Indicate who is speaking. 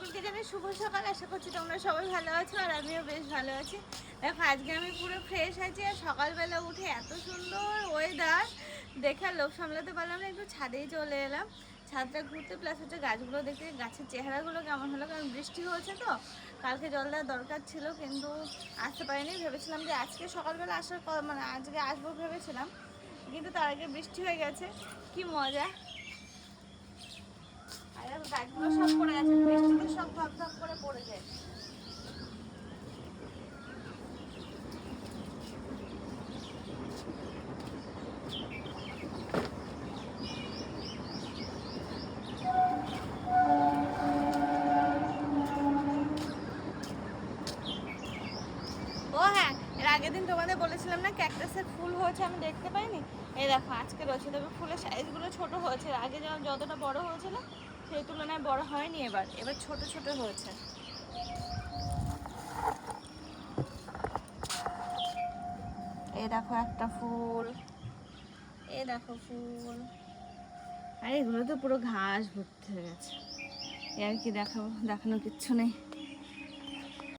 Speaker 1: সকলকে জানাই শুভ সকাল। আশা করছি তোমরা সবাই ভালো আছো আর আমিও বেশ ভালো আছি। দেখো আজকে আমি পুরো ফ্রেশ আছি আর সকালবেলা উঠে এত সুন্দর ওয়েদার দেখে আর লোভ সামলাতে পারলাম না, একটু ছাদেই চলে এলাম। ছাদটা ঘুরতে প্লাস হচ্ছে গাছগুলো দেখতে, গাছের চেহারাগুলো কেমন হলো, কারণ বৃষ্টি হয়েছে তো কালকে জল দেওয়ার দরকার ছিল কিন্তু আসতে পারিনি। ভেবেছিলাম যে আজকে সকালবেলা আসার মানে আজকে আসবো ভেবেছিলাম, কিন্তু তার আগে বৃষ্টি হয়ে গেছে। কি মজা! আর গাছগুলো সব পড়ে গেছে, বৃষ্টিতে সব ধপ ধপ করে পড়ে যায়। ও হ্যাঁ, এর আগের দিন তোমাদের বলেছিলাম না ক্যাকটাসের ফুল হয়েছে, আমি দেখতে পাইনি। এই দেখো আজকে রয়েছে, তবে ফুলের সাইজগুলো ছোট হয়েছে। আগে যতটা বড় হয়েছিল সেই তুলনায় বড় হয়নি, এবার ছোট ছোট হয়েছে। এই দেখো একটা ফুল, এই দেখো ফুল, আর এগুলো তো পুরো ঘাস ভর্তি হয়ে গেছে। আর কি দেখাবো, দেখানো কিচ্ছু নেই।